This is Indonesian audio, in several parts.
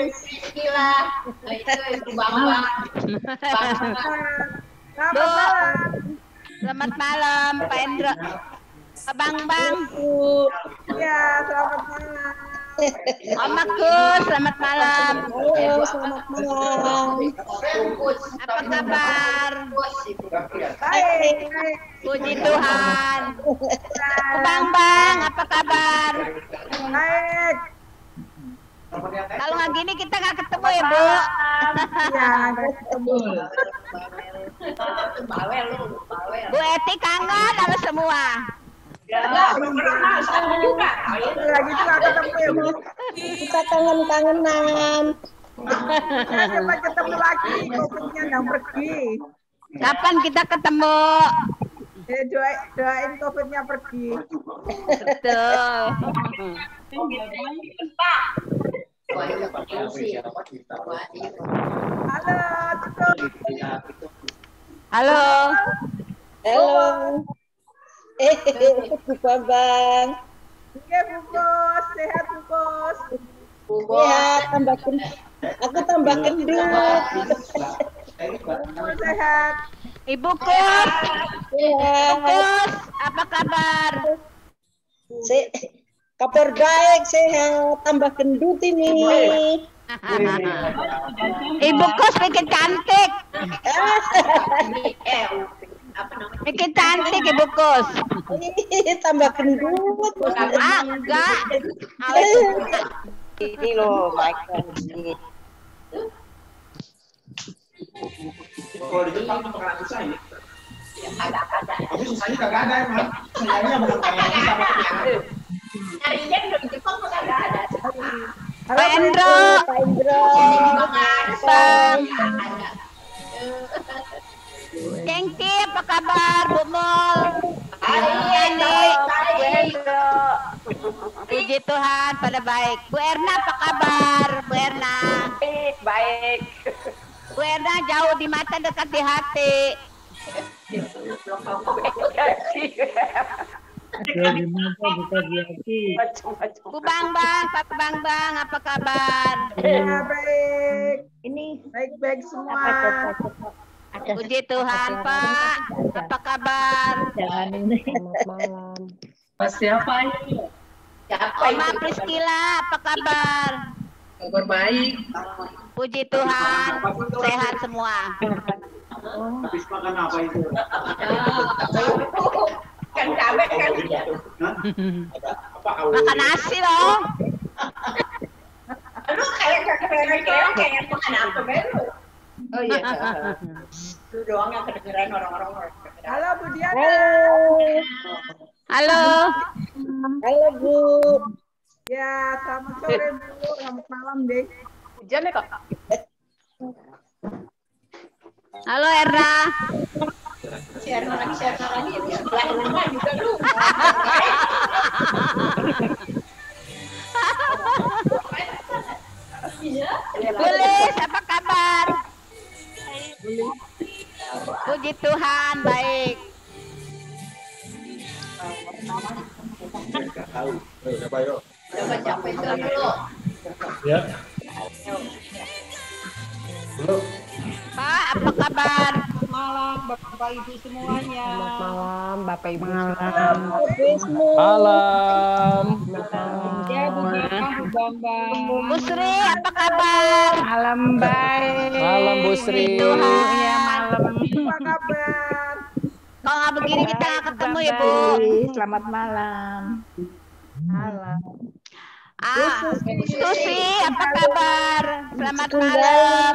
Priscila, itu Ibu Bambang. Bu, Selamat malam Pak Endro. Pak Bambang. Ya, selamat malam. Om Agus, selamat malam. Halo, selamat malam. Apa kabar? Baik. Puji Tuhan. Pak Bambang, apa kabar? Baik. Kalau nggak gini kita nggak ketemu ya, Bu. Ya, nggak ketemu. Bu Eti kangen sama semua. Lagi tuh nggak ketemu ya, Bu. Kita kangen-kangenan. Ya, kita ketemu lagi. COVID-nya nggak pergi. Kapan kita ketemu? Doain COVID-nya pergi. Betul. Halo, Cukup. Halo. Halo. Bu Bambang. Oke, Bungkus. Sehat, Bungkus. Sehat, tambah aku tambah gendut. Bungkus sehat. Ibu Kus. Sehat. Kus, apa kabar? Kabar baik, sehat, tambah gendut ini. Ibu Kus bikin cantik. Bikin cantik Ibu Kus. Tambah gendut. Ah, enggak. Ini loh, Michael. Kalau di Jepang makanan susah ini. Ada. Tapi susahnya kagak ada emang. Sayangnya bukan karena sama yang Nyarinya di Jepang kagak ada. Pak Endro. Pak Indro. Bang. Cengki, apa kabar Bu Mul? Puji Tuhan pada baik. Bu Erna apa kabar? Bu Erna. Baik. Bu Erna jauh di mata dekat di hati. Bu Bambang, Pak Bambang apa kabar? Ya, baik. Ini Baik-baik semua. Puji Tuhan Pak. Apa kabar? selamat malam. Mas siapa ini? Oma Priscila apa kabar? Kabar baik. Puji Tuhan sehat semua. habis makan apa itu? Kan cabe kan. Apa Makan nasi loh. Lu kayak kayak makan apa baru? Oh iya. Lu doang yang kedengeran orang-orang. Halo, Bu Diana. Halo. Halo. Halo, Bu. Ya, selamat sore, Bu. Selamat malam, deh. Hujan ya, Kakak? Halo Erna. Share lagi di sebelah rumah juga lu. Iya. Bulis apa kabar? Puji Tuhan baik. tahu. Siapa yuk? Coba capek dulu. Ya. Belum. Pak apa kabar? Malam, Bapak Ibu semuanya. Malam, Bapak Ibu. Malam. Malam. Ya, Bu Bambang. Bu Sri apa kabar? Malam baik. Malam Bu Sri. Tuhan. Ya, malam. Apa kabar? Kalau nggak begini kita nggak ketemu ya Bu. Selamat malam. Malam. Ah, Susi apa kabar? Selamat malam.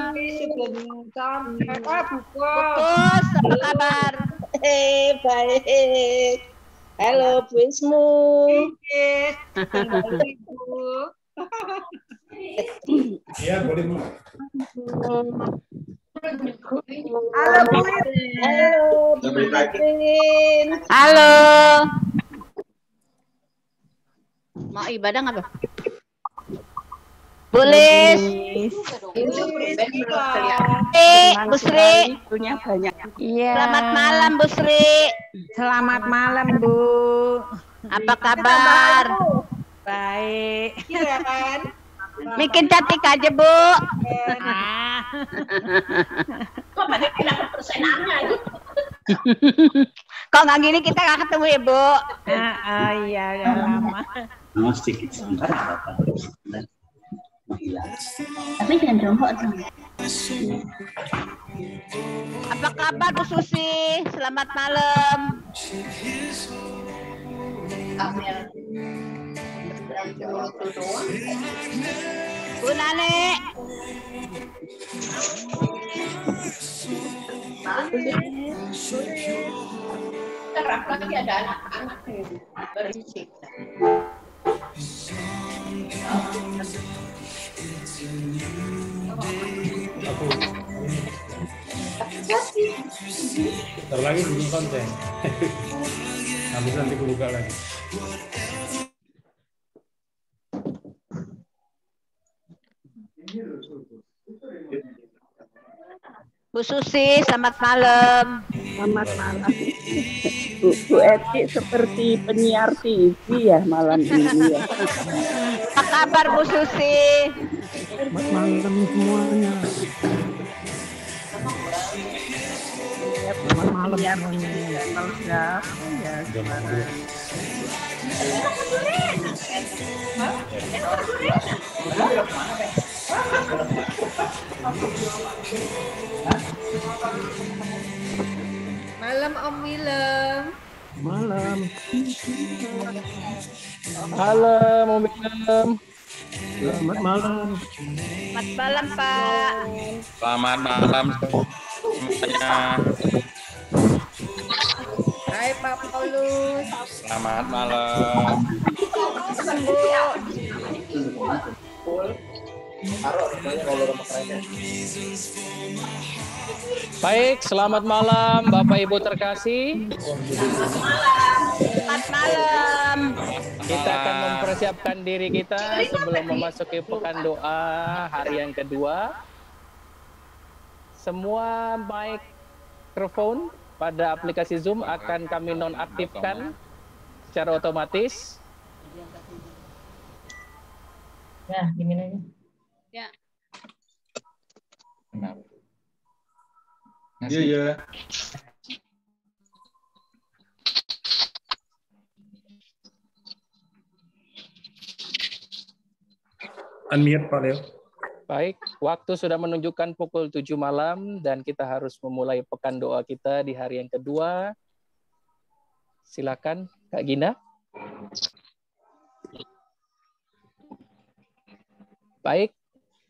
Bukus apa kabar? Baik. Halo, Bu Ismu. Iya, boleh Bu. Halo, Bu. Halo, Bu Irin. Halo. Mau ibadah nggak, Bu? Bulis. Bu Sri. Punya banyak. Iya. Selamat malam, Bu Sri. Selamat malam, Bu. Apa kabar? Baik. Iya kan? Bikin cantik aja, Bu. Kok pada dapat persenannya gitu. Kok nggak gini kita nggak ketemu ya, Bu? Iya, udah lama. Sedikit sebentar, sebentar. Tapi jangan rongkok dong. Apa kabar Bu Susi? Selamat malam. Amel. Bu Nane. Terap lagi ada anak-anak yang berisik. Ntar lagi bikin konten. Habis nanti aku buka lagi. Bu Susi, selamat malam. Selamat malam. Bu Eti seperti penyiar TV ya malam ini ya. Apa kabar Bu Susi? Selamat malam semuanya. Selamat malam semuanya. Kalau siapa ya? Malam Om Willem. Malam. Malam, Om Willem. Selamat malam. Selamat malam, Pak. Selamat malam semuanya. Hai Pak Paulus. Selamat malam. Baik, selamat malam Bapak Ibu terkasih. Selamat malam. Kita akan mempersiapkan diri kita sebelum memasuki pekan doa hari yang kedua. Semua mikrofon pada aplikasi Zoom akan kami nonaktifkan secara otomatis. Nah, gini aja. Ya. Iya, iya. Unmute Pak Leo. Baik, waktu sudah menunjukkan pukul 7 malam dan kita harus memulai pekan doa kita di hari yang kedua. Silakan Kak Gina. Baik,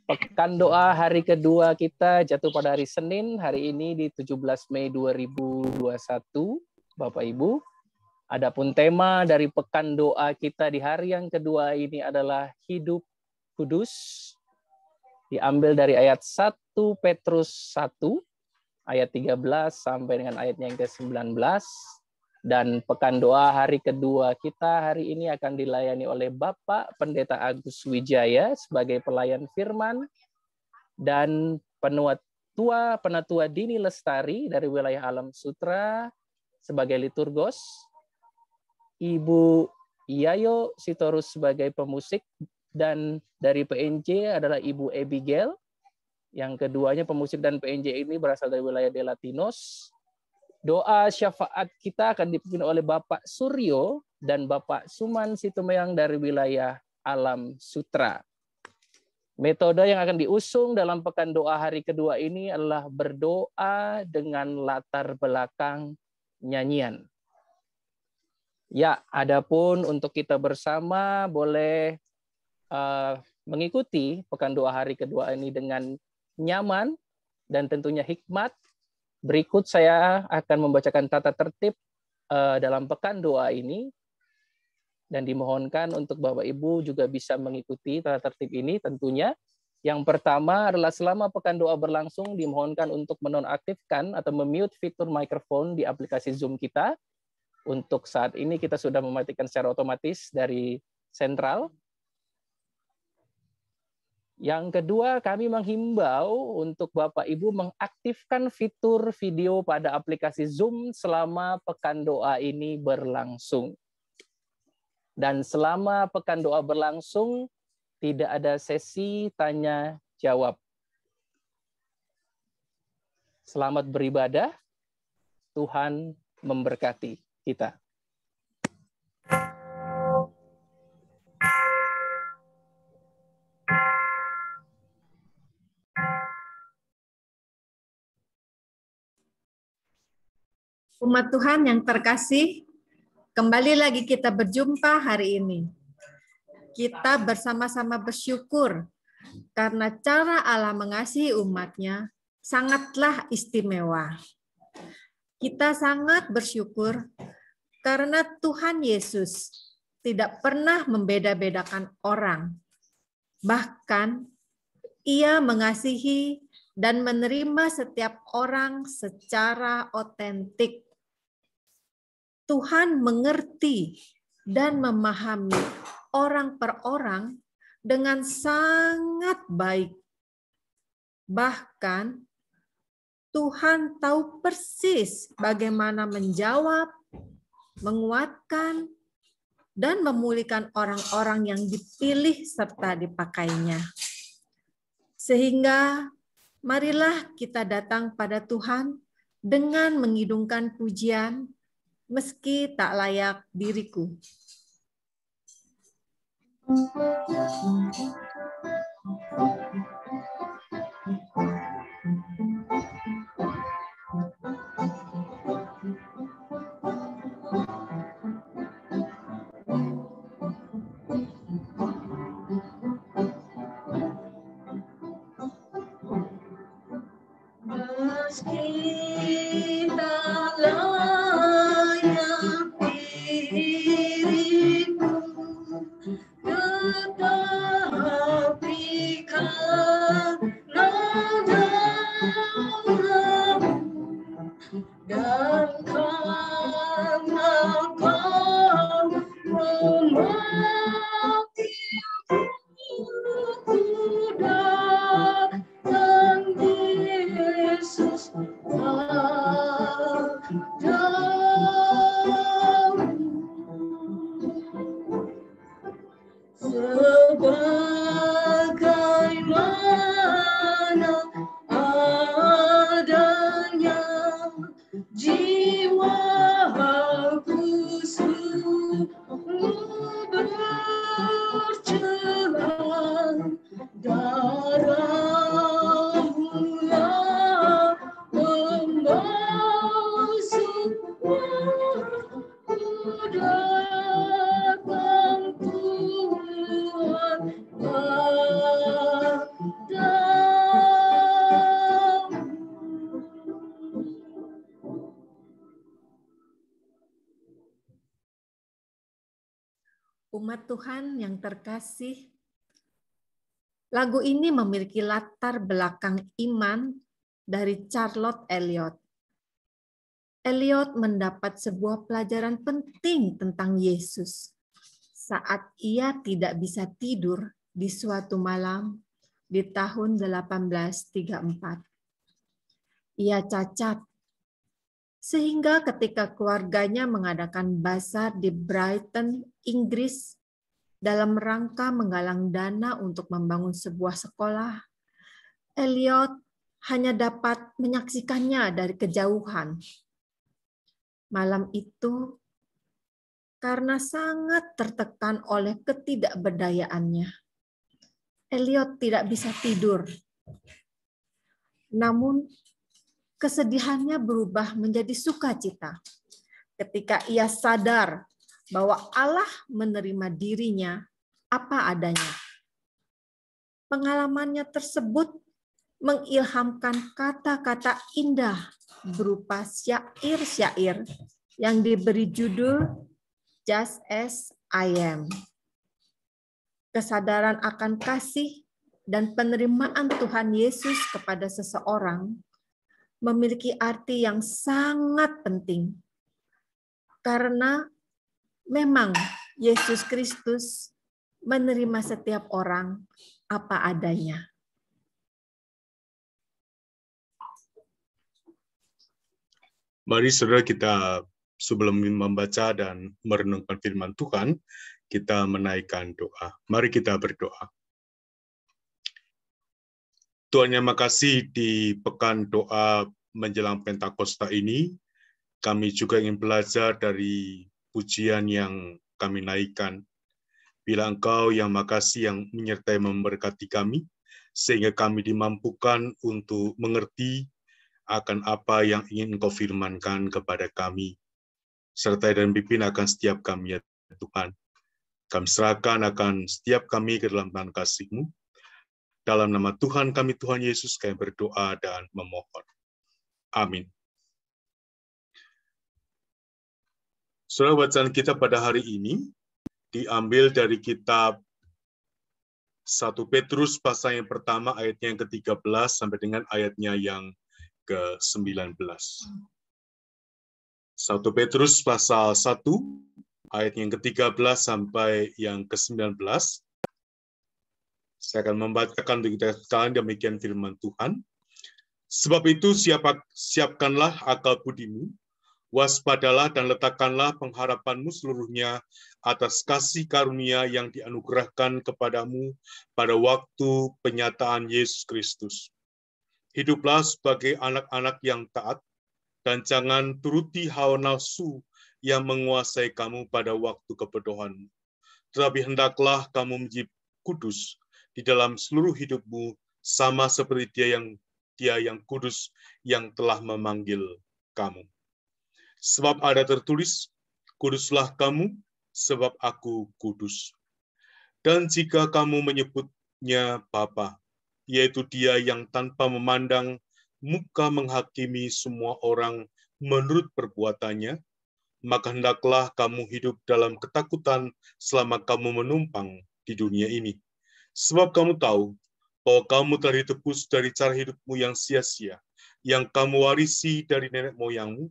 pekan doa hari kedua kita jatuh pada hari Senin, hari ini di 17 Mei 2021, Bapak Ibu. Adapun tema dari pekan doa kita di hari yang kedua ini adalah hidup kudus. Diambil dari ayat 1 Petrus 1, ayat 13 sampai dengan ayatnya yang ke-19. Dan pekan doa hari kedua kita hari ini akan dilayani oleh Bapak Pendeta Agus Wijaya sebagai pelayan firman dan Penatua Dini Lestari dari wilayah Alam Sutra sebagai liturgos, Ibu Yayo Sitorus sebagai pemusik, dan dari PNJ adalah Ibu Abigail. Yang keduanya pemusik dan PNJ ini berasal dari wilayah De Latinos. Doa syafaat kita akan dipimpin oleh Bapak Suryo dan Bapak Suman Situmeyang dari wilayah Alam Sutra. Metode yang akan diusung dalam pekan doa hari kedua ini adalah berdoa dengan latar belakang nyanyian. Ya, adapun untuk kita bersama boleh mengikuti pekan doa hari kedua ini dengan nyaman dan tentunya hikmat. Berikut saya akan membacakan tata tertib dalam pekan doa ini dan dimohonkan untuk Bapak Ibu juga bisa mengikuti tata tertib ini tentunya. Yang pertama adalah selama pekan doa berlangsung dimohonkan untuk menonaktifkan atau memute fitur mikrofon di aplikasi Zoom kita. Untuk saat ini kita sudah mematikan secara otomatis dari sentral. Yang kedua, kami menghimbau untuk Bapak Ibu mengaktifkan fitur video pada aplikasi Zoom selama pekan doa ini berlangsung. Dan selama pekan doa berlangsung, tidak ada sesi tanya jawab. Selamat beribadah. Tuhan memberkati kita. Umat Tuhan yang terkasih, kembali lagi kita berjumpa hari ini. Kita bersama-sama bersyukur karena cara Allah mengasihi umatnya sangatlah istimewa. Kita sangat bersyukur karena Tuhan Yesus tidak pernah membeda-bedakan orang. Bahkan Ia mengasihi dan menerima setiap orang secara otentik. Tuhan mengerti dan memahami orang per orang dengan sangat baik. Bahkan Tuhan tahu persis bagaimana menjawab, menguatkan, dan memulihkan orang-orang yang dipilih serta dipakainya. Sehingga marilah kita datang pada Tuhan dengan mengidungkan pujian, meski tak layak diriku. Meski tak layak diriku, tetapi karena darah-Mu dan karena Kau memanggilku, ku datang Yesus sebagaimana adanya jiwaku sungguh bercela, darah-Mu-lah membasuhnya. Ku datang Tuhan padamu. Umat Tuhan yang terkasih, lagu ini memiliki latar belakang iman dari Charlotte Eliot. Eliot mendapat sebuah pelajaran penting tentang Yesus saat ia tidak bisa tidur di suatu malam di tahun 1834. Ia cacat, sehingga ketika keluarganya mengadakan basar di Brighton, Inggris, dalam rangka menggalang dana untuk membangun sebuah sekolah, Eliot hanya dapat menyaksikannya dari kejauhan. Malam itu, karena sangat tertekan oleh ketidakberdayaannya, Eliot tidak bisa tidur. Namun, kesedihannya berubah menjadi sukacita ketika ia sadar bahwa Allah menerima dirinya apa adanya. Pengalamannya tersebut mengilhamkan kata-kata indah berupa syair-syair yang diberi judul Just As I Am. Kesadaran akan kasih dan penerimaan Tuhan Yesus kepada seseorang memiliki arti yang sangat penting. Karena memang Yesus Kristus menerima setiap orang apa adanya. Mari saudara kita sebelum membaca dan merenungkan firman Tuhan, kita menaikkan doa. Mari kita berdoa. Tuhan yang makasih, di pekan doa menjelang Pentakosta ini, kami juga ingin belajar dari pujian yang kami naikkan. Bila Engkau yang makasih yang menyertai memberkati kami, sehingga kami dimampukan untuk mengerti akan apa yang ingin Engkau firmankan kepada kami. Sertai dan pimpin akan setiap kami, ya Tuhan. Kami serahkan akan setiap kami ke dalam tangan kasih-Mu. Dalam nama Tuhan kami, Tuhan Yesus, kami berdoa dan memohon. Amin. Saudara, bacaan kita pada hari ini diambil dari kitab 1 Petrus pasal yang pertama ayatnya yang ke-13 sampai dengan ayatnya yang ke-19. 1 Petrus pasal 1 ayat yang ke-13 sampai yang ke-19. Saya akan membacakan untuk kita sekalian demikian firman Tuhan. Sebab itu siapkanlah akal budimu, waspadalah dan letakkanlah pengharapanmu seluruhnya atas kasih karunia yang dianugerahkan kepadamu pada waktu penyataan Yesus Kristus. Hiduplah sebagai anak-anak yang taat, dan jangan turuti hawa nafsu yang menguasai kamu pada waktu kebodohanmu. Tetapi hendaklah kamu menjadi kudus di dalam seluruh hidupmu, sama seperti Dia yang kudus yang telah memanggil kamu. Sebab ada tertulis, kuduslah kamu, sebab aku kudus. Dan jika kamu menyebutnya Bapa, yaitu Dia yang tanpa memandang muka menghakimi semua orang menurut perbuatannya, maka hendaklah kamu hidup dalam ketakutan selama kamu menumpang di dunia ini. Sebab kamu tahu bahwa kamu telah ditebus dari cara hidupmu yang sia-sia, yang kamu warisi dari nenek moyangmu,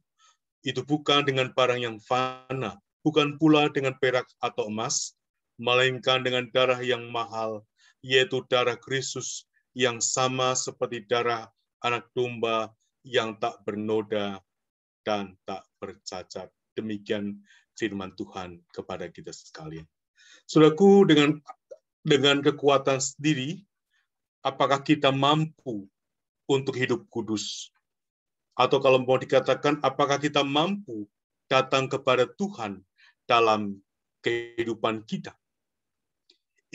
itu bukan dengan barang yang fana, bukan pula dengan perak atau emas, melainkan dengan darah yang mahal, yaitu darah Kristus yang sama seperti darah anak domba yang tak bernoda dan tak bercacat. Demikian firman Tuhan kepada kita sekalian. Saudaraku, dengan kekuatan sendiri, apakah kita mampu untuk hidup kudus? Atau kalau mau dikatakan, apakah kita mampu datang kepada Tuhan dalam kehidupan kita?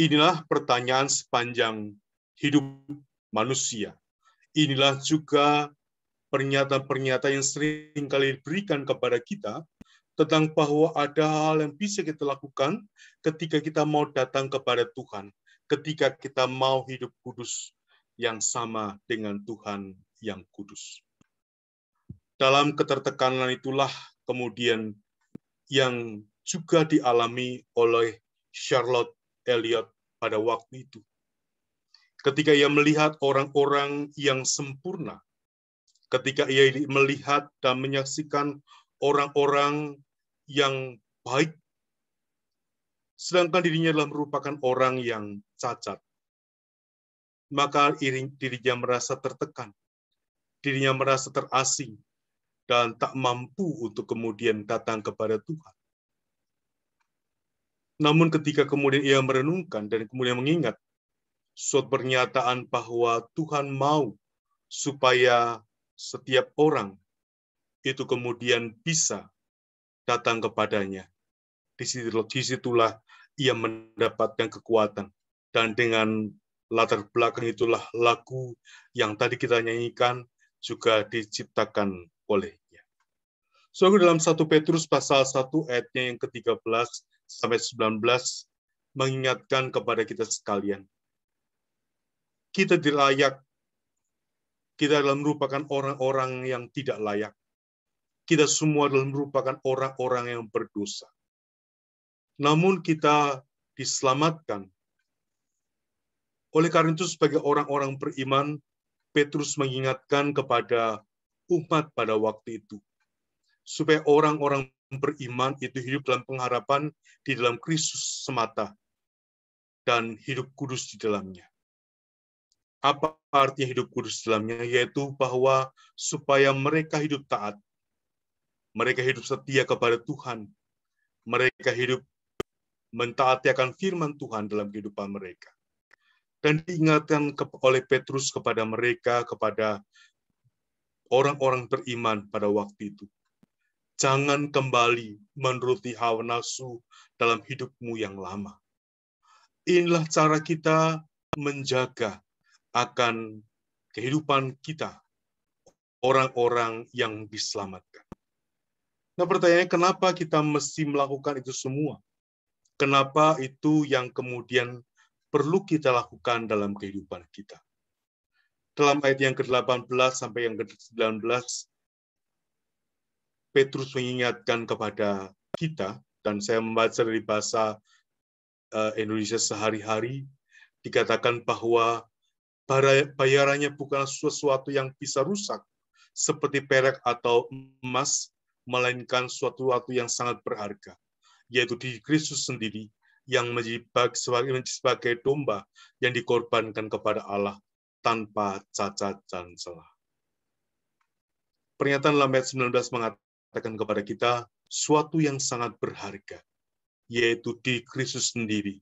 Inilah pertanyaan sepanjang hidup manusia. Inilah juga pernyataan-pernyataan yang sering kali diberikan kepada kita tentang bahwa ada hal yang bisa kita lakukan ketika kita mau datang kepada Tuhan, ketika kita mau hidup kudus yang sama dengan Tuhan yang kudus. Dalam ketertekanan itulah kemudian yang juga dialami oleh Charlotte Elliot pada waktu itu. Ketika ia melihat orang-orang yang sempurna, ketika ia melihat dan menyaksikan orang-orang yang baik, sedangkan dirinya adalah merupakan orang yang cacat, maka dirinya merasa tertekan, dirinya merasa terasing, dan tak mampu untuk kemudian datang kepada Tuhan. Namun ketika kemudian ia merenungkan dan kemudian mengingat suatu pernyataan bahwa Tuhan mau supaya setiap orang itu kemudian bisa datang kepadanya. Disitulah ia mendapatkan kekuatan. Dan dengan latar belakang itulah lagu yang tadi kita nyanyikan juga diciptakan olehnya. So, dalam 1 Petrus pasal 1 ayatnya yang ke-13 sampai 19 mengingatkan kepada kita sekalian. Kita tidak layak. Kita adalah merupakan orang-orang yang tidak layak. Kita semua adalah merupakan orang-orang yang berdosa. Namun kita diselamatkan. Oleh karena itu, sebagai orang-orang beriman, Petrus mengingatkan kepada umat pada waktu itu, supaya orang-orang beriman itu hidup dalam pengharapan di dalam Kristus semata, dan hidup kudus di dalamnya. Apa artinya hidup kudus di dalamnya? Yaitu bahwa supaya mereka hidup taat, mereka hidup setia kepada Tuhan, mereka hidup mentaati akan firman Tuhan dalam kehidupan mereka. Dan diingatkan oleh Petrus kepada mereka, kepada orang-orang beriman pada waktu itu. Jangan kembali menuruti hawa nafsu dalam hidupmu yang lama. Inilah cara kita menjaga akan kehidupan kita, orang-orang yang diselamatkan. Nah, pertanyaannya, kenapa kita mesti melakukan itu semua? Kenapa itu yang kemudian perlu kita lakukan dalam kehidupan kita? Dalam ayat yang ke-18 sampai yang ke-19, Petrus mengingatkan kepada kita, dan saya membaca dari bahasa Indonesia sehari-hari, dikatakan bahwa bayarannya bukan sesuatu yang bisa rusak, seperti perak atau emas, melainkan suatu yang sangat berharga, yaitu di Kristus sendiri, yang menjadi sebagai domba yang dikorbankan kepada Allah tanpa cacat dan celah. Pernyataan dalam ayat 19 mengatakan kepada kita suatu yang sangat berharga, yaitu di Kristus sendiri.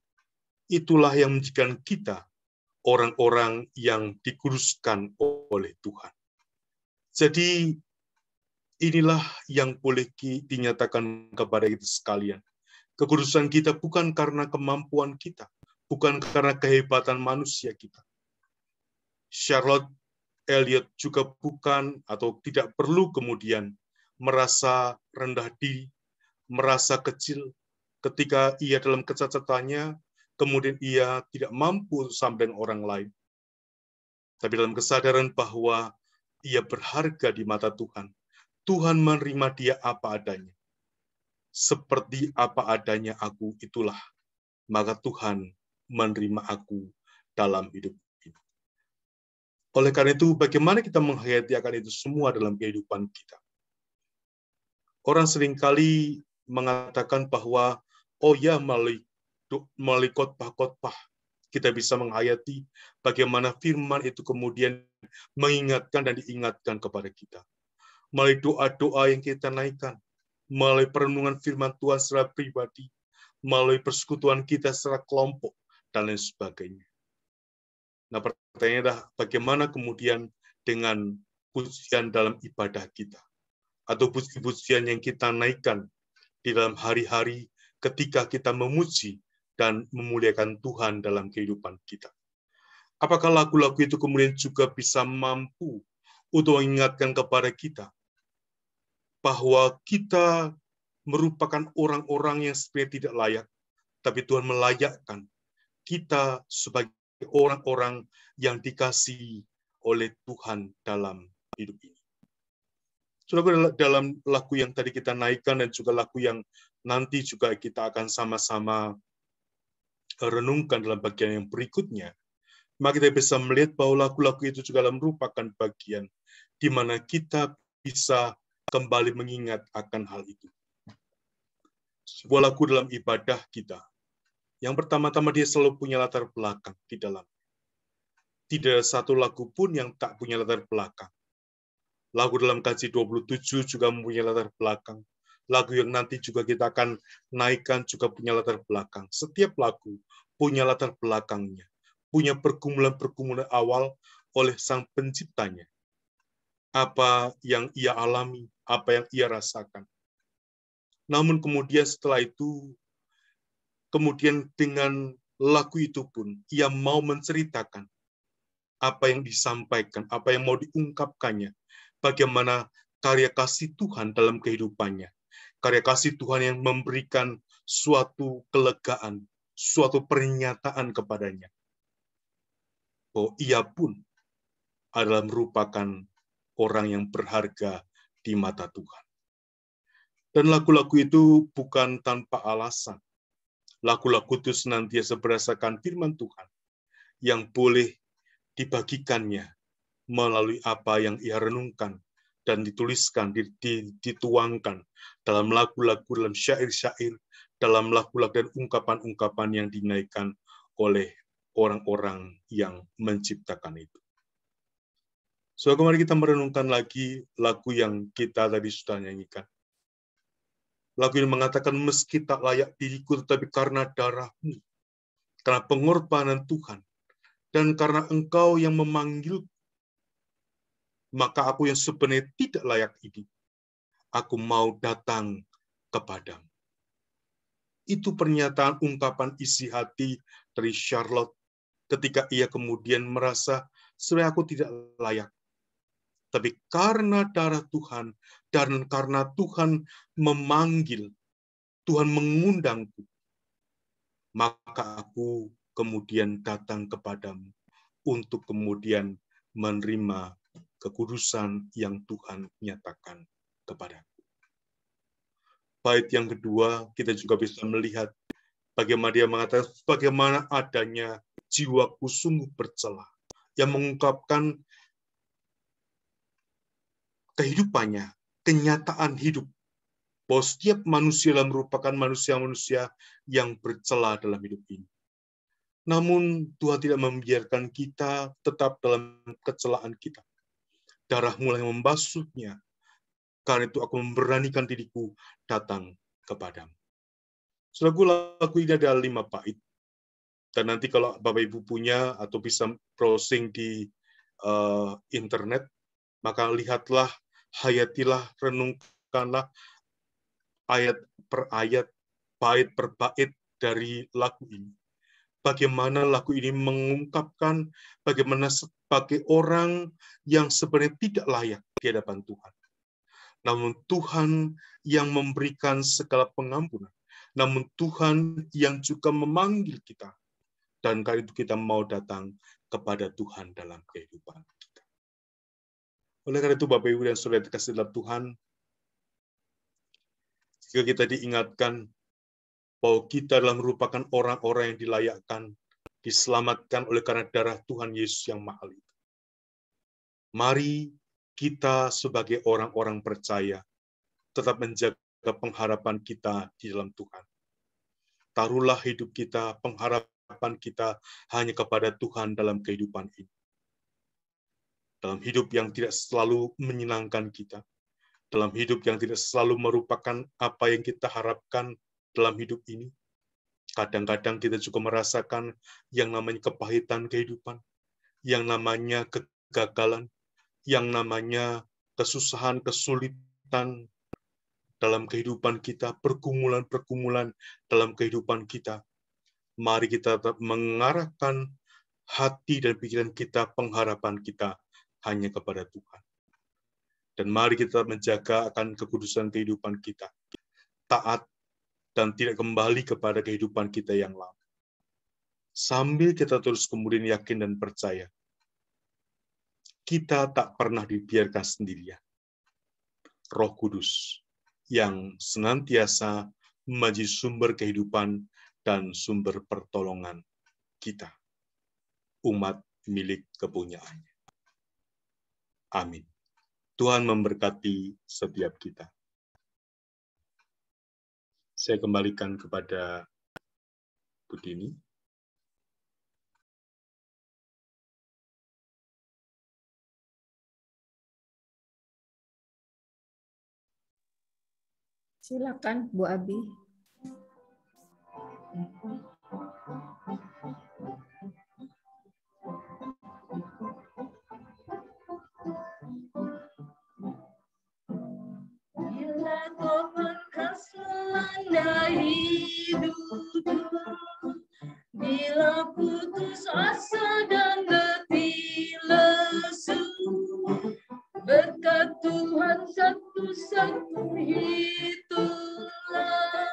Itulah yang menjadikan kita orang-orang yang dikuduskan oleh Tuhan. Jadi inilah yang boleh dinyatakan kepada kita sekalian. Kekudusan kita bukan karena kemampuan kita, bukan karena kehebatan manusia kita. Charlotte Elliot juga bukan atau tidak perlu kemudian merasa rendah diri, merasa kecil ketika ia dalam kecacatannya, kemudian ia tidak mampu sampai dengan orang lain. Tapi dalam kesadaran bahwa ia berharga di mata Tuhan, Tuhan menerima dia apa adanya. Seperti apa adanya aku, itulah. Maka Tuhan menerima aku dalam hidup ini. Oleh karena itu, bagaimana kita menghayati akan itu semua dalam kehidupan kita? Orang seringkali mengatakan bahwa, oh ya, melalui khotbah-khotbah, kita bisa menghayati bagaimana firman itu kemudian mengingatkan dan diingatkan kepada kita. Melalui doa-doa yang kita naikkan, melalui perenungan firman Tuhan secara pribadi, melalui persekutuan kita secara kelompok, dan lain sebagainya. Nah, pertanyaannya adalah bagaimana kemudian dengan pujian dalam ibadah kita, atau puji-pujian yang kita naikkan di dalam hari-hari ketika kita memuji dan memuliakan Tuhan dalam kehidupan kita. Apakah lagu-lagu itu kemudian juga bisa mampu untuk mengingatkan kepada kita bahwa kita merupakan orang-orang yang sebenarnya tidak layak, tapi Tuhan melayakkan kita sebagai orang-orang yang dikasihi oleh Tuhan dalam hidup ini. Saudara, dalam lagu yang tadi kita naikkan dan juga lagu yang nanti juga kita akan sama-sama renungkan dalam bagian yang berikutnya, maka kita bisa melihat bahwa lagu-lagu itu juga merupakan bagian di mana kita bisa kembali mengingat akan hal itu. Sebuah lagu dalam ibadah kita, yang pertama-tama dia selalu punya latar belakang di dalam. Tidak ada satu lagu pun yang tak punya latar belakang. Lagu dalam Kaji 27 juga mempunyai latar belakang. Lagu yang nanti juga kita akan naikkan juga punya latar belakang. Setiap lagu punya latar belakangnya, punya pergumulan-pergumulan awal oleh Sang Penciptanya. Apa yang ia alami, apa yang ia rasakan. Namun kemudian setelah itu, kemudian dengan lagu itu pun, ia mau menceritakan apa yang disampaikan, apa yang mau diungkapkannya, bagaimana karya kasih Tuhan dalam kehidupannya. Karya kasih Tuhan yang memberikan suatu kelegaan, suatu pernyataan kepadanya. Bahwa ia pun adalah merupakan orang yang berharga di mata Tuhan. Dan lagu-lagu itu bukan tanpa alasan. Lagu-lagu itu senantiasa berdasarkan firman Tuhan yang boleh dibagikannya melalui apa yang ia renungkan dan dituliskan, dituangkan dalam lagu-lagu, dalam syair-syair, dalam lagu-lagu dan ungkapan-ungkapan yang dinaikkan oleh orang-orang yang menciptakan itu. So, kemarin kita merenungkan lagi lagu yang kita tadi sudah nyanyikan. Lagu ini mengatakan, meski tak layak diriku, tetapi karena darah-Mu, karena pengorbanan Tuhan, Dan karena Engkau yang memanggil, maka aku yang sebenarnya tidak layak ini, aku mau datang kepadamu. Itu pernyataan ungkapan isi hati dari Charlotte ketika ia kemudian merasa, sebenarnya aku tidak layak. Tapi karena darah Tuhan, dan karena Tuhan memanggil, Tuhan mengundangku, maka aku kemudian datang kepadamu untuk kemudian menerima kekudusan yang Tuhan nyatakan kepadaku. Bait yang kedua, kita juga bisa melihat bagaimana dia mengatakan, bagaimana adanya jiwaku sungguh bercela, yang mengungkapkan kehidupannya, kenyataan hidup, bahwa setiap manusia merupakan manusia-manusia yang bercela dalam hidup ini. Namun Tuhan tidak membiarkan kita tetap dalam kecelaan kita. Darah mulai membasuhnya. Karena itu aku memberanikan diriku datang kepadamu. Saudaraku, lagu ini ada 5 bait. Dan nanti kalau Bapak Ibu punya atau bisa browsing di internet, maka lihatlah, hayatilah, renungkanlah ayat per ayat, bait per bait dari lagu ini. Bagaimana lagu ini mengungkapkan bagaimana sebagai orang yang sebenarnya tidak layak di hadapan Tuhan. Namun Tuhan yang memberikan segala pengampunan. Namun Tuhan yang juga memanggil kita. Dan kali itu kita mau datang kepada Tuhan dalam kehidupan kita. Oleh karena itu Bapak Ibu dan Saudara dikasih dalam Tuhan, jika kita diingatkan bahwa kita adalah merupakan orang-orang yang dilayakkan, diselamatkan oleh karena darah Tuhan Yesus yang mahal itu. Mari kita sebagai orang-orang percaya tetap menjaga pengharapan kita di dalam Tuhan. Taruhlah hidup kita, pengharapan kita hanya kepada Tuhan dalam kehidupan ini. Dalam hidup yang tidak selalu menyenangkan kita, dalam hidup yang tidak selalu merupakan apa yang kita harapkan dalam hidup ini. Kadang-kadang kita juga merasakan yang namanya kepahitan kehidupan, yang namanya kegagalan, yang namanya kesusahan, kesulitan dalam kehidupan kita, pergumulan-pergumulan dalam kehidupan kita. Mari kita tetap mengarahkan hati dan pikiran kita, pengharapan kita hanya kepada Tuhan. Dan mari kita menjaga akan kekudusan kehidupan kita. Taat dan tidak kembali kepada kehidupan kita yang lama. Sambil kita terus kemudian yakin dan percaya, kita tak pernah dibiarkan sendirian. Roh Kudus yang senantiasa menjadi sumber kehidupan dan sumber pertolongan kita, umat milik kepunyaannya. Amin. Tuhan memberkati setiap kita. Saya kembalikan kepada Bu Dini. Silakan Bu Abi. Bila kau berkas melanda hidupku, bila putus asa dan letih lesu, berkat Tuhan satu-satu hitunglah,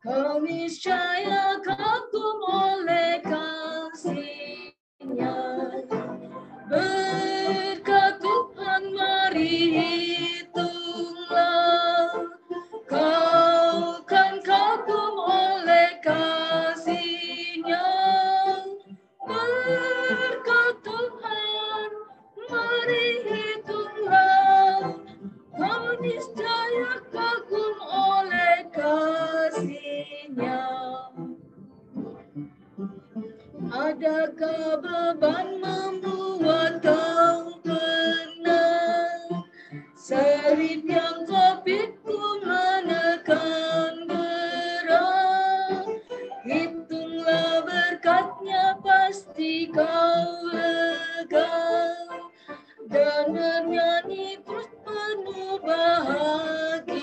kau niscaya kagum oleh kasih-Nya. Berkat Tuhan mari hitunglah, kau kan kagum oleh kasih-Nya. Berkat Tuhan mari hitunglah, kau niscaya kagum oleh kasih-Nya. Adakah beban membuat kau penat, serip yang kau pikul menekan berat? Hitunglah berkatnya pasti kau bernyanyi terus penuh bahagia.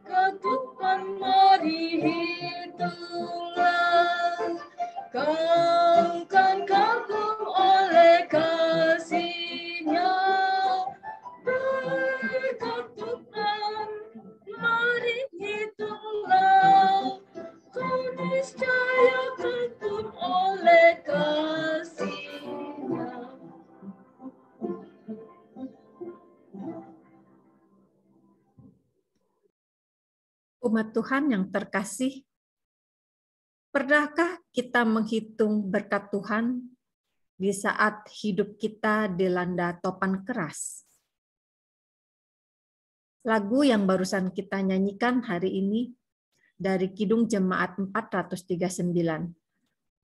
Kau Tuhan mari hitunglah, kau kan kagum oleh kasih-Nya. Berkat Tuhan mari hitunglah, kau niscaya kagum oleh kasih-Nya. Umat Tuhan yang terkasih, pernahkah kita menghitung berkat Tuhan di saat hidup kita dilanda topan keras? Lagu yang barusan kita nyanyikan hari ini dari Kidung Jemaat 439,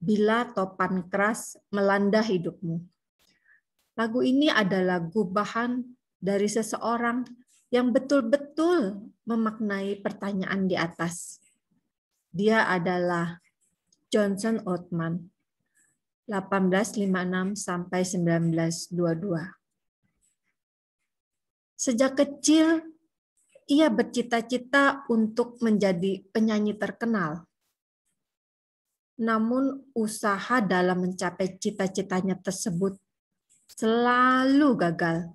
Bila Topan Keras Melanda Hidupmu. Lagu ini adalah gubahan dari seseorang yang betul-betul memaknai pertanyaan di atas. Dia adalah Johnson Othman, 1856 sampai 1922. Sejak kecil, ia bercita-cita untuk menjadi penyanyi terkenal. Namun usaha dalam mencapai cita-citanya tersebut selalu gagal.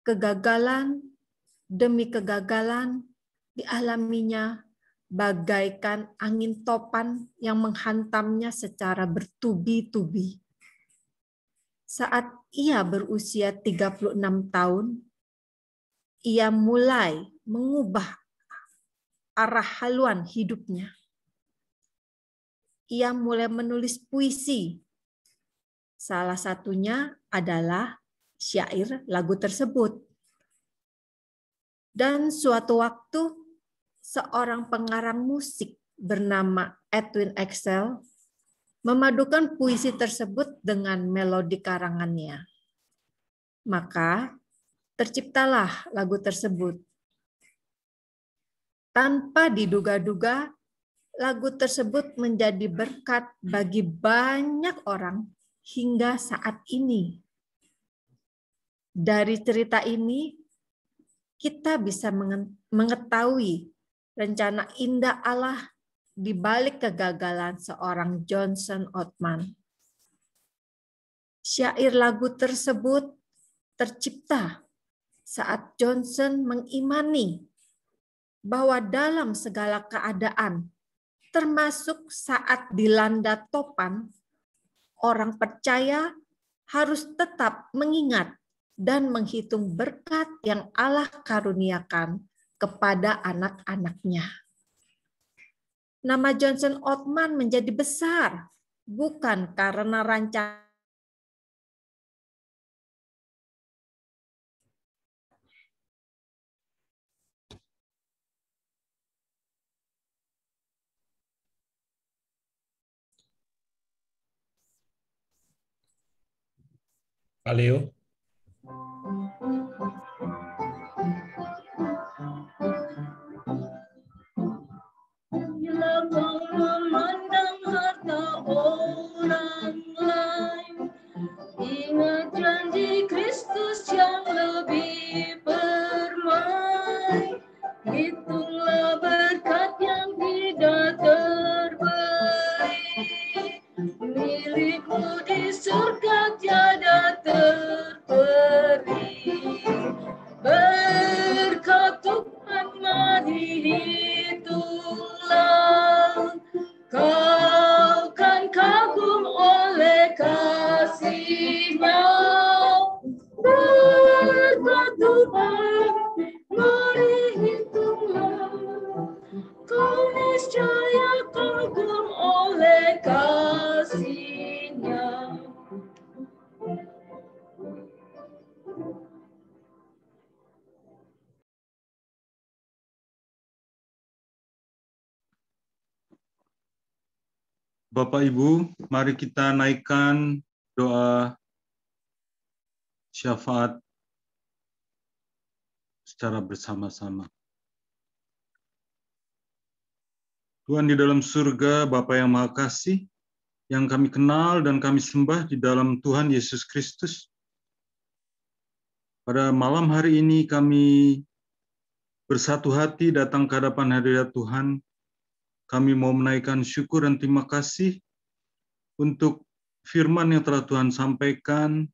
Kegagalan demi kegagalan dialaminya bagaikan angin topan yang menghantamnya secara bertubi-tubi. Saat ia berusia 36 tahun, ia mulai mengubah arah haluan hidupnya. Ia mulai menulis puisi. Salah satunya adalah syair lagu tersebut. Dan suatu waktu, seorang pengarang musik bernama Edwin Excel memadukan puisi tersebut dengan melodi karangannya. Maka terciptalah lagu tersebut. Tanpa diduga-duga, lagu tersebut menjadi berkat bagi banyak orang hingga saat ini. Dari cerita ini, kita bisa mengetahui rencana indah Allah di balik kegagalan seorang Johnson Othman. Syair lagu tersebut tercipta saat Johnson mengimani bahwa dalam segala keadaan, termasuk saat dilanda topan, orang percaya harus tetap mengingat dan menghitung berkat yang Allah karuniakan kepada anak-anaknya. Nama Johnson Othman menjadi besar bukan karena rancangan Pak Leo. Bila kau memandang harta orang lain, ingat janji Kristus yang lebih permai. Hitunglah berkat yang tidak terberi, milikmu di surga tiada terperi. Berkat Tuhan mari hitunglah, kau kan kagum oleh kasih-Nya. Berkat Tuhan mari hitunglah, kau niscaya kagum oleh kasih-Nya. Bapak Ibu, mari kita naikkan doa syafaat secara bersama-sama. Tuhan di dalam surga, Bapa yang Maha Kasih, yang kami kenal dan kami sembah di dalam Tuhan Yesus Kristus. Pada malam hari ini kami bersatu hati datang ke hadapan hadirat Tuhan. Kami mau menaikkan syukur dan terima kasih untuk firman yang telah Tuhan sampaikan,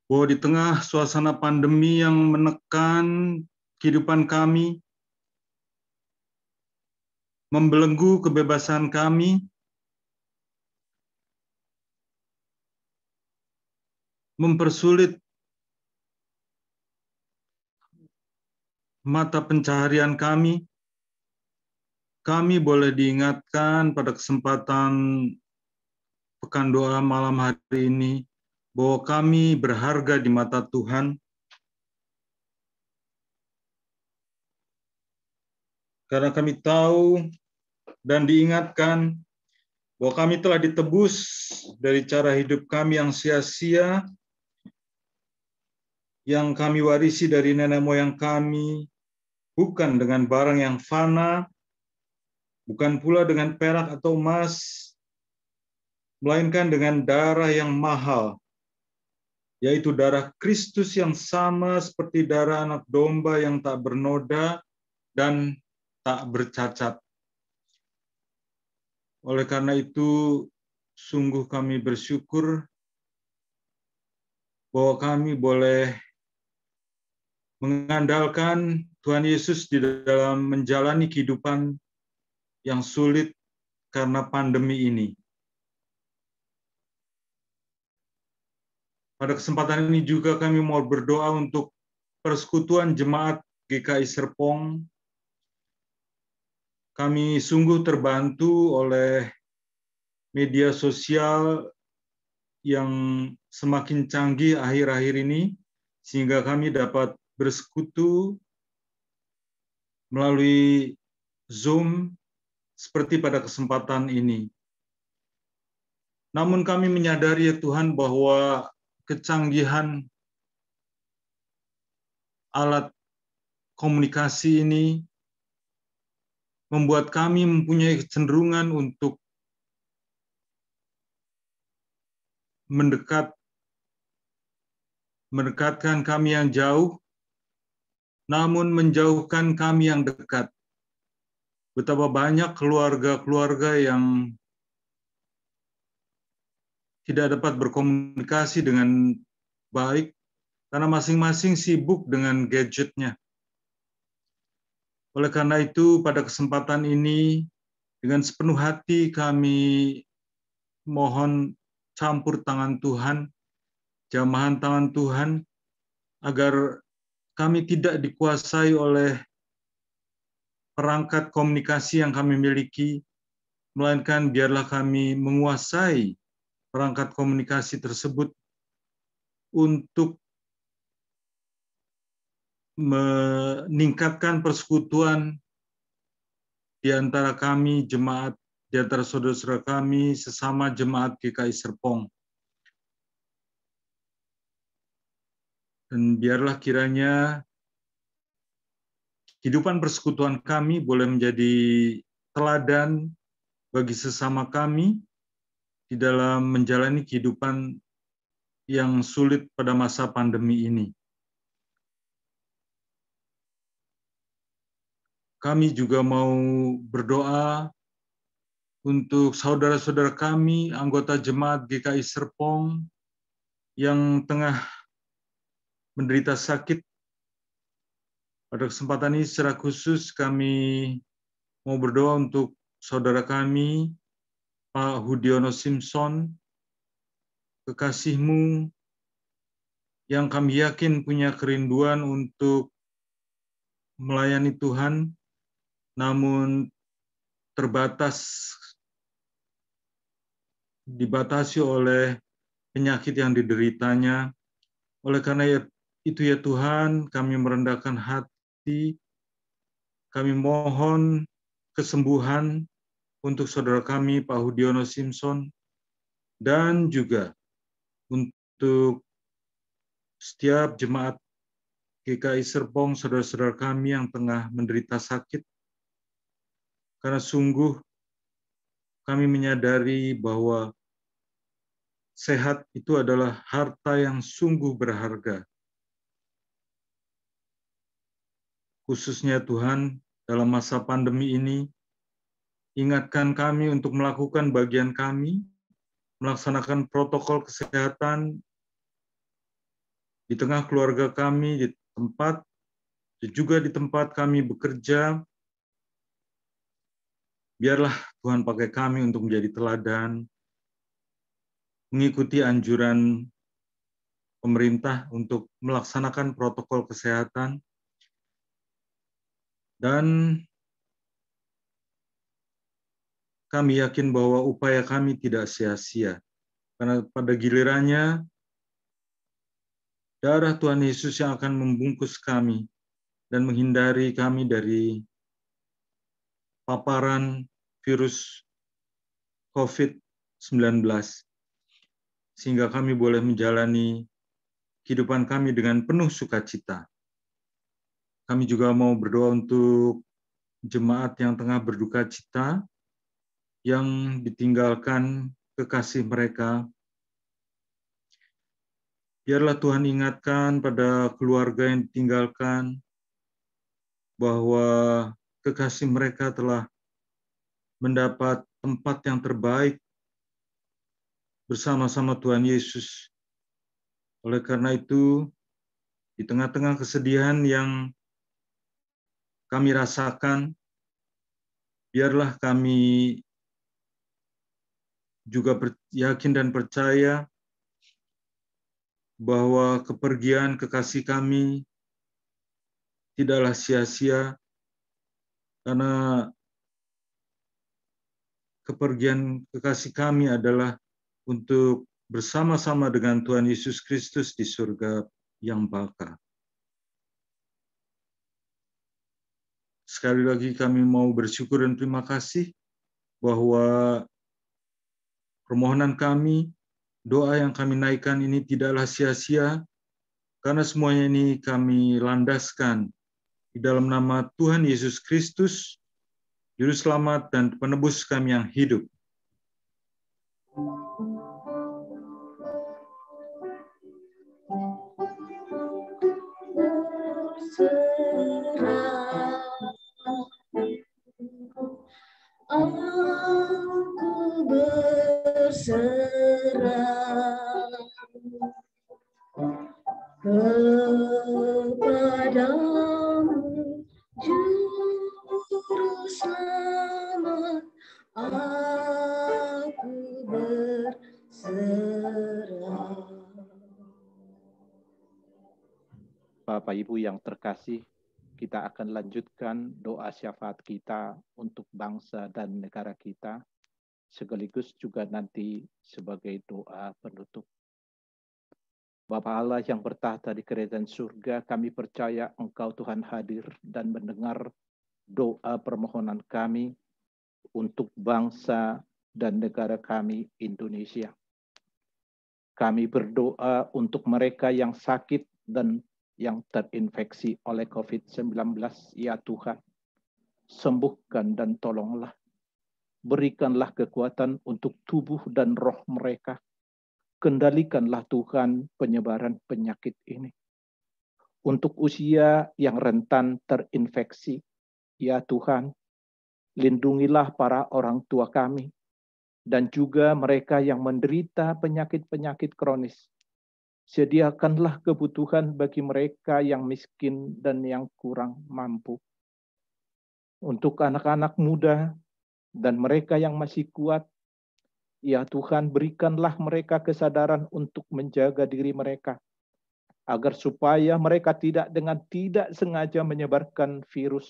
bahwa di tengah suasana pandemi yang menekan kehidupan kami, membelenggu kebebasan kami, mempersulit mata pencaharian kami boleh diingatkan pada kesempatan Pekan Doa malam hari ini, bahwa kami berharga di mata Tuhan, karena kami tahu dan diingatkan bahwa kami telah ditebus dari cara hidup kami yang sia-sia, yang kami warisi dari nenek moyang kami, bukan dengan barang yang fana, bukan pula dengan perak atau emas, melainkan dengan darah yang mahal, yaitu darah Kristus yang sama seperti darah anak domba yang tak bernoda dan tak bercacat. Oleh karena itu, sungguh kami bersyukur bahwa kami boleh mengandalkan Tuhan Yesus di dalam menjalani kehidupan yang sulit karena pandemi ini. Pada kesempatan ini juga kami mau berdoa untuk persekutuan jemaat GKI Serpong. Kami sungguh terbantu oleh media sosial yang semakin canggih akhir-akhir ini, sehingga kami dapat bersekutu melalui Zoom seperti pada kesempatan ini. Namun kami menyadari ya Tuhan bahwa kecanggihan alat komunikasi ini membuat kami mempunyai kecenderungan untuk mendekatkan kami yang jauh, namun menjauhkan kami yang dekat. Betapa banyak keluarga-keluarga yang tidak dapat berkomunikasi dengan baik karena masing-masing sibuk dengan gadgetnya. Oleh karena itu, pada kesempatan ini, dengan sepenuh hati kami mohon campur tangan Tuhan, jamahan tangan Tuhan, agar kami tidak dikuasai oleh perangkat komunikasi yang kami miliki, melainkan biarlah kami menguasai perangkat komunikasi tersebut untuk meningkatkan persekutuan di antara kami jemaat, di antara saudara-saudara kami sesama jemaat GKI Serpong. Dan biarlah kiranya kehidupan persekutuan kami boleh menjadi teladan bagi sesama kami di dalam menjalani kehidupan yang sulit pada masa pandemi ini. Kami juga mau berdoa untuk saudara-saudara kami, anggota jemaat GKI Serpong yang tengah menderita sakit. Pada kesempatan ini secara khusus kami mau berdoa untuk saudara kami, Pak Hudiono Simpson, kekasihmu yang kami yakin punya kerinduan untuk melayani Tuhan, namun dibatasi oleh penyakit yang dideritanya. Oleh karena itu ya Tuhan, kami merendahkan hati, kami mohon kesembuhan untuk saudara kami Pak Hudiono Simpson, dan juga untuk setiap jemaat GKI Serpong, saudara-saudara kami yang tengah menderita sakit, karena sungguh kami menyadari bahwa sehat itu adalah harta yang sungguh berharga. Khususnya Tuhan, dalam masa pandemi ini, ingatkan kami untuk melakukan bagian kami, melaksanakan protokol kesehatan di tengah keluarga kami, di tempat, juga di tempat kami bekerja. Biarlah Tuhan pakai kami untuk menjadi teladan, mengikuti anjuran pemerintah untuk melaksanakan protokol kesehatan, dan kami yakin bahwa upaya kami tidak sia-sia, karena pada gilirannya darah Tuhan Yesus yang akan membungkus kami dan menghindari kami dari paparan virus COVID-19, sehingga kami boleh menjalani kehidupan kami dengan penuh sukacita. Kami juga mau berdoa untuk jemaat yang tengah berduka cita, yang ditinggalkan kekasih mereka. Biarlah Tuhan ingatkan pada keluarga yang ditinggalkan bahwa kekasih mereka telah mendapat tempat yang terbaik bersama-sama Tuhan Yesus. Oleh karena itu, di tengah-tengah kesedihan yang kami rasakan, biarlah kami juga yakin dan percaya bahwa kepergian kekasih kami tidaklah sia-sia, karena kepergian kekasih kami adalah untuk bersama-sama dengan Tuhan Yesus Kristus di surga yang baka. Sekali lagi kami mau bersyukur dan terima kasih bahwa permohonan kami, doa yang kami naikkan ini tidaklah sia-sia, karena semuanya ini kami landaskan di dalam nama Tuhan Yesus Kristus, Juru Selamat dan Penebus kami yang hidup. Aku berserah kepadamu, Juru Selamat. Aku berserah. Bapak Ibu yang terkasih, kita akan lanjutkan doa syafaat kita untuk bangsa dan negara kita, sekaligus juga nanti sebagai doa penutup. Bapa Allah yang bertahta di kerajaan surga, kami percaya Engkau Tuhan hadir dan mendengar doa permohonan kami untuk bangsa dan negara kami Indonesia. Kami berdoa untuk mereka yang sakit dan yang terinfeksi oleh COVID-19, ya Tuhan, sembuhkan dan tolonglah. Berikanlah kekuatan untuk tubuh dan roh mereka. Kendalikanlah Tuhan penyebaran penyakit ini. Untuk usia yang rentan terinfeksi, ya Tuhan, lindungilah para orang tua kami, dan juga mereka yang menderita penyakit-penyakit kronis. Sediakanlah kebutuhan bagi mereka yang miskin dan yang kurang mampu. Untuk anak-anak muda dan mereka yang masih kuat, ya Tuhan, berikanlah mereka kesadaran untuk menjaga diri mereka, agar supaya mereka tidak sengaja menyebarkan virus.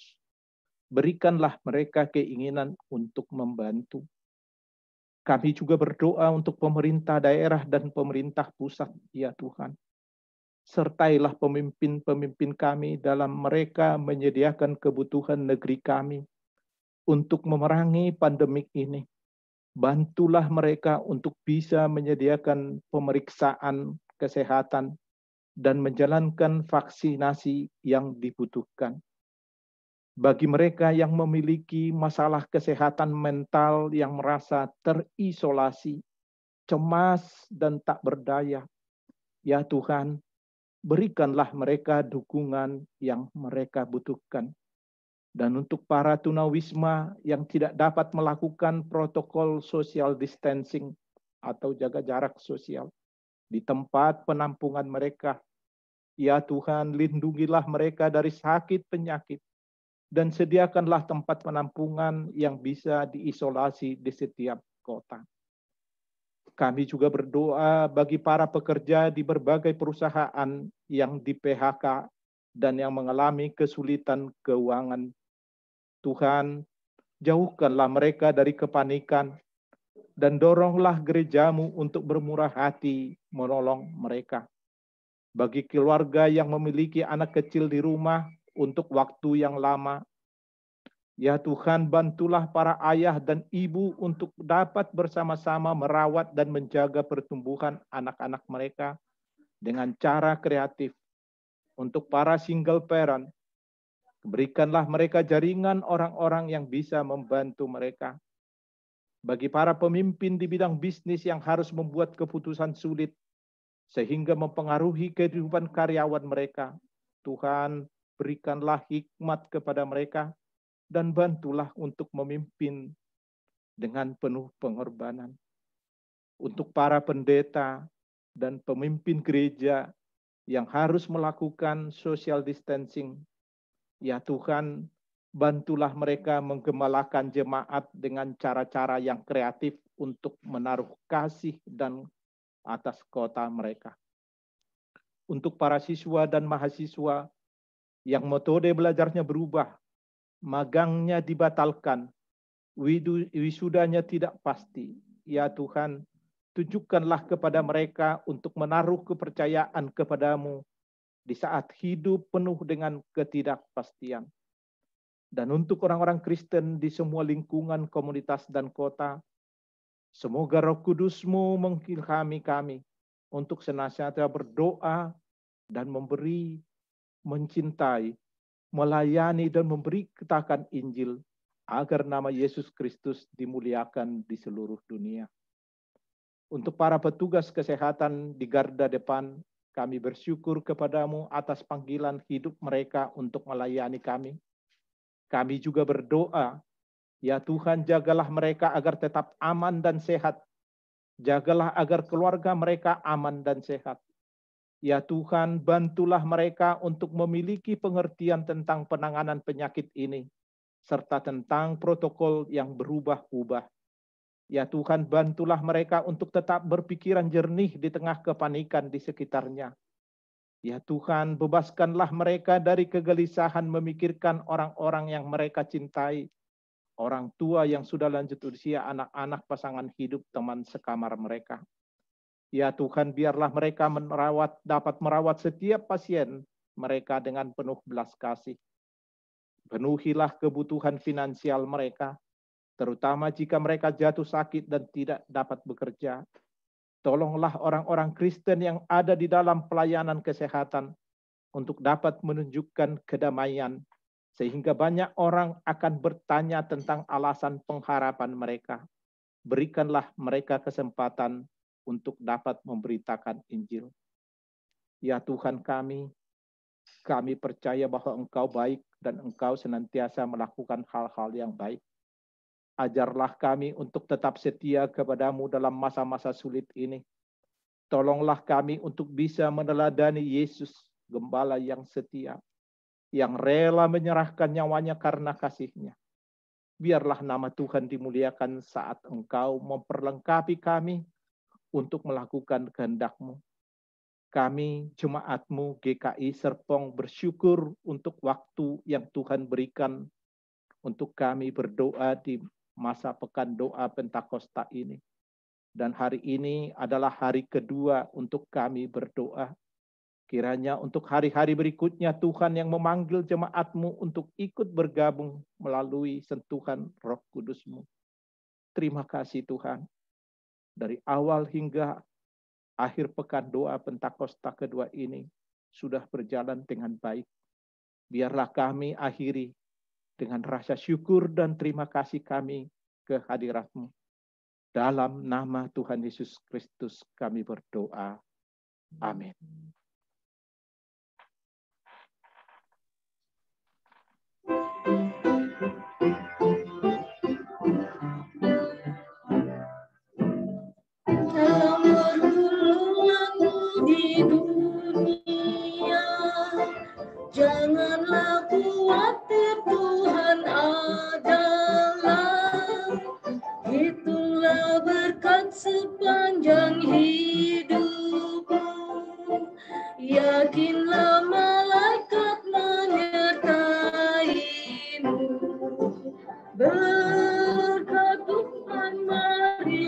Berikanlah mereka keinginan untuk membantu. Kami juga berdoa untuk pemerintah daerah dan pemerintah pusat, ya Tuhan. Sertailah pemimpin-pemimpin kami dalam mereka menyediakan kebutuhan negeri kami untuk memerangi pandemik ini. Bantulah mereka untuk bisa menyediakan pemeriksaan kesehatan dan menjalankan vaksinasi yang dibutuhkan. Bagi mereka yang memiliki masalah kesehatan mental yang merasa terisolasi, cemas, dan tak berdaya, ya Tuhan, berikanlah mereka dukungan yang mereka butuhkan. Dan untuk para tunawisma yang tidak dapat melakukan protokol social distancing atau jaga jarak sosial di tempat penampungan mereka, ya Tuhan, lindungilah mereka dari sakit penyakit, dan sediakanlah tempat penampungan yang bisa diisolasi di setiap kota. Kami juga berdoa bagi para pekerja di berbagai perusahaan yang di PHK dan yang mengalami kesulitan keuangan. Tuhan, jauhkanlah mereka dari kepanikan dan doronglah gerejamu untuk bermurah hati menolong mereka. Bagi keluarga yang memiliki anak kecil di rumah untuk waktu yang lama, ya Tuhan, bantulah para ayah dan ibu untuk dapat bersama-sama merawat dan menjaga pertumbuhan anak-anak mereka dengan cara kreatif. Untuk para single parent, berikanlah mereka jaringan orang-orang yang bisa membantu mereka. Bagi para pemimpin di bidang bisnis yang harus membuat keputusan sulit sehingga mempengaruhi kehidupan karyawan mereka, Tuhan, berikanlah hikmat kepada mereka dan bantulah untuk memimpin dengan penuh pengorbanan. Untuk para pendeta dan pemimpin gereja yang harus melakukan social distancing, ya Tuhan, bantulah mereka menggembalakan jemaat dengan cara-cara yang kreatif untuk menaruh kasih dan atas kota mereka. Untuk para siswa dan mahasiswa yang metode belajarnya berubah, magangnya dibatalkan, wisudanya tidak pasti, ya Tuhan, tunjukkanlah kepada mereka untuk menaruh kepercayaan kepadamu di saat hidup penuh dengan ketidakpastian. Dan untuk orang-orang Kristen di semua lingkungan komunitas dan kota, semoga Roh Kudus-Mu mengilhami kami untuk senantiasa berdoa dan memberi, mencintai, melayani dan memberitakan Injil agar nama Yesus Kristus dimuliakan di seluruh dunia. Untuk para petugas kesehatan di garda depan, kami bersyukur kepadamu atas panggilan hidup mereka untuk melayani kami. Kami juga berdoa, ya Tuhan, jagalah mereka agar tetap aman dan sehat. Jagalah agar keluarga mereka aman dan sehat. Ya Tuhan, bantulah mereka untuk memiliki pengertian tentang penanganan penyakit ini, serta tentang protokol yang berubah-ubah. Ya Tuhan, bantulah mereka untuk tetap berpikiran jernih di tengah kepanikan di sekitarnya. Ya Tuhan, bebaskanlah mereka dari kegelisahan memikirkan orang-orang yang mereka cintai, orang tua yang sudah lanjut usia, anak-anak, pasangan hidup, teman sekamar mereka. Ya Tuhan, biarlah mereka dapat merawat setiap pasien mereka dengan penuh belas kasih. Penuhilah kebutuhan finansial mereka, terutama jika mereka jatuh sakit dan tidak dapat bekerja. Tolonglah orang-orang Kristen yang ada di dalam pelayanan kesehatan untuk dapat menunjukkan kedamaian, sehingga banyak orang akan bertanya tentang alasan pengharapan mereka. Berikanlah mereka kesempatan untuk dapat memberitakan Injil. Ya Tuhan kami percaya bahwa Engkau baik dan Engkau senantiasa melakukan hal-hal yang baik. Ajarlah kami untuk tetap setia kepadamu dalam masa-masa sulit ini. Tolonglah kami untuk bisa meneladani Yesus, Gembala yang setia, yang rela menyerahkan nyawanya karena kasih-Nya. Biarlah nama Tuhan dimuliakan saat Engkau memperlengkapi kami untuk melakukan kehendak-Mu. Kami, jemaat-Mu GKI Serpong, bersyukur untuk waktu yang Tuhan berikan untuk kami berdoa di masa pekan doa Pentakosta ini. Dan hari ini adalah hari kedua untuk kami berdoa. Kiranya untuk hari-hari berikutnya Tuhan yang memanggil jemaat-Mu untuk ikut bergabung melalui sentuhan Roh Kudus-Mu. Terima kasih Tuhan. Dari awal hingga akhir pekan doa Pentakosta kedua ini sudah berjalan dengan baik. Biarlah kami akhiri dengan rasa syukur dan terima kasih kami ke hadirat-Mu. Dalam nama Tuhan Yesus Kristus kami berdoa. Amin. Dalam bergulungku di dunia, janganlah khawatir, Tuhan adalah. Itulah berkat sepanjang hidupmu. Yakinlah malaikat menyertaimu. Berkat Tuhan mari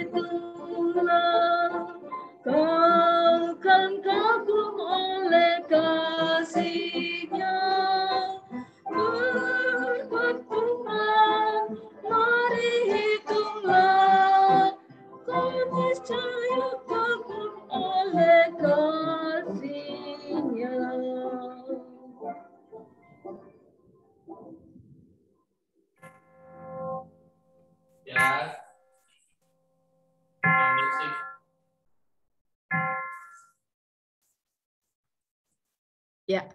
hitunglah. Kau kan kagum oleh kasih-Nya. Berkat Tuhan mari hitunglah. Kau niscaya kagum oleh kasih-Nya. Ya. Musik. Ya,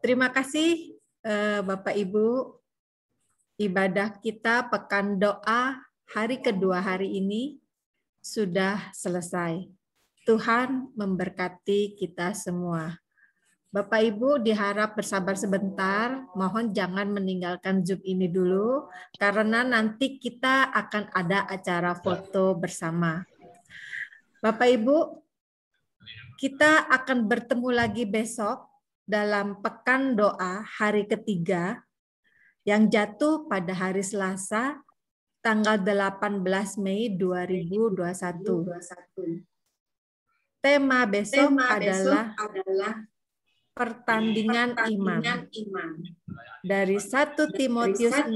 terima kasih Bapak Ibu. Ibadah kita pekan doa hari kedua hari ini sudah selesai. Tuhan memberkati kita semua. Bapak Ibu diharap bersabar sebentar, mohon jangan meninggalkan Zoom ini dulu, karena nanti kita akan ada acara foto bersama. Bapak Ibu, kita akan bertemu lagi besok dalam pekan doa hari ketiga yang jatuh pada hari Selasa, tanggal 18 Mei 2021. Tema besok adalah pertandingan iman. Dari 1 Timotius 6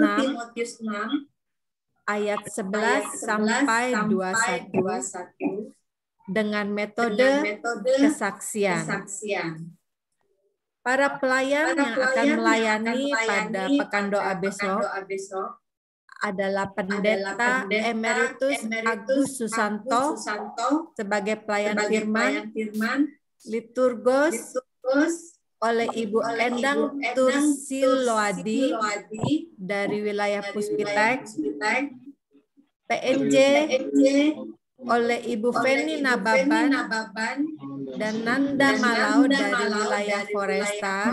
ayat 11 sampai 21 dengan metode kesaksian. Para pelayan yang akan melayani pada pekan doa besok adalah Pendeta Emeritus Agus Susanto sebagai pelayan firman, liturgos oleh Ibu Endang Tursiloadi dari wilayah Puspitek, PNJ oleh Ibu Feni Nababan dan Nanda Malau dari wilayah Foresta,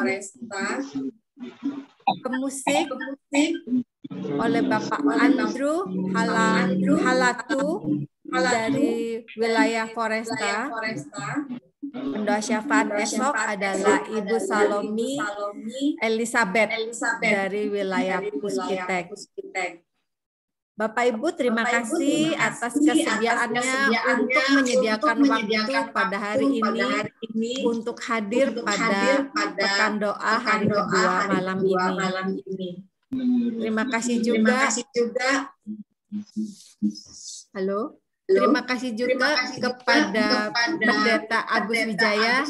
pemusik oleh Bapak Andrew Halatu dari wilayah Foresta. Pendoa syafaat esok adalah Ibu Salomi Elizabeth dari wilayah Puspitek. Bapak Ibu, terima kasih atas kesediaannya untuk menyediakan waktu pada hari ini untuk hadir pada pekan doa hari kedua malam ini. Terima kasih juga. Halo. Terima kasih juga kepada Pendeta Agus Wijaya.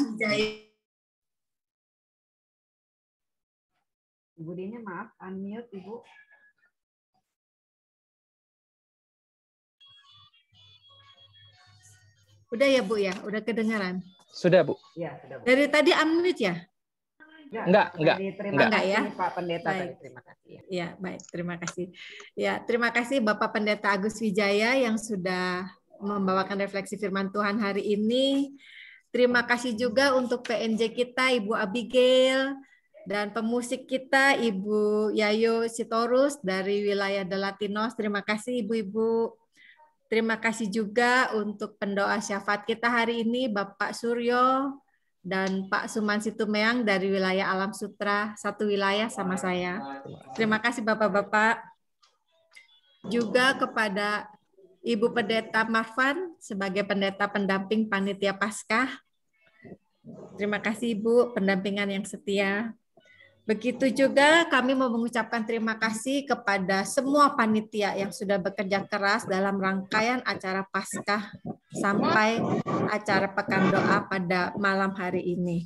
Ibu Dini, maaf, unmute Ibu. Udah ya Bu ya, udah kedengaran. Sudah Bu. Ya, sudah Bu. Dari tadi unmute ya? Enggak ya. Pak Pendeta, baik. terima kasih. Ya, baik, terima kasih. Ya, terima kasih Bapak Pendeta Agus Wijaya yang sudah membawakan refleksi firman Tuhan hari ini. Terima kasih juga untuk PNJ kita Ibu Abigail dan pemusik kita Ibu Yayo Sitorus dari wilayah Delatinos. Terima kasih Ibu-ibu. Terima kasih juga untuk pendoa syafaat kita hari ini Bapak Suryo dan Pak Suman Situmeang dari wilayah Alam Sutra, satu wilayah sama saya. Terima kasih Bapak-bapak. Juga kepada Ibu Pendeta Marvan sebagai pendeta pendamping panitia Paskah. Terima kasih Ibu, pendampingan yang setia. Begitu juga kami mau mengucapkan terima kasih kepada semua panitia yang sudah bekerja keras dalam rangkaian acara Paskah sampai acara pekan doa pada malam hari ini.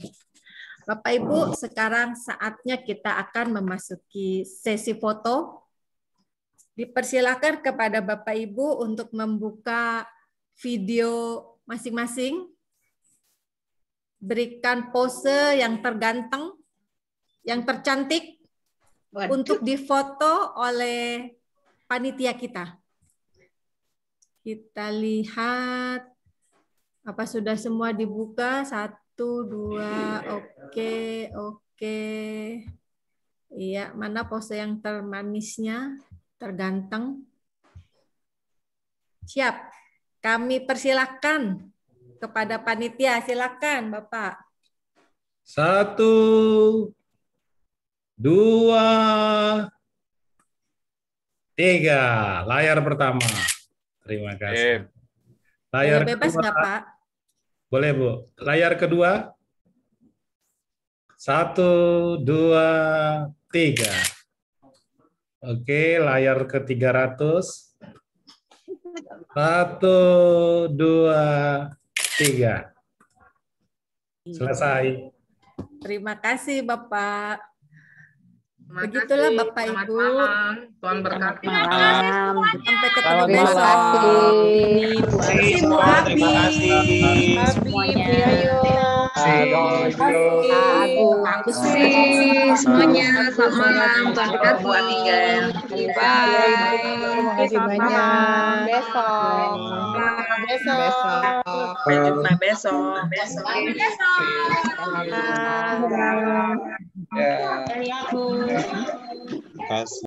Bapak Ibu, sekarang saatnya kita akan memasuki sesi foto. Dipersilakan kepada Bapak Ibu untuk membuka video masing-masing. Berikan pose yang terganteng, yang tercantik untuk difoto oleh panitia kita. Kita lihat apa sudah semua dibuka. 1, 2, oke. Iya, mana pose yang termanisnya, terganteng? Siap. Kami persilakan kepada panitia. Silakan, Bapak. 1, 2, 3. Layar pertama. Terima kasih. Layar boleh bebas kedua. nggak, Pak? Boleh, Bu. Layar kedua. 1, 2, 3. Oke, layar ke-300. 1, 2, 3. Selesai. Terima kasih, Bapak. Begitulah Bapak Ibu. Tuhan berkati. Sampai ketemu Selamat besok. Bu Abi. Terima kasih. Semuanya. Semuanya, selamat malam. Tuhan berkati. Bye. Terima kasih banyak. Besok. Sampai jumpa besok. Terima kasih.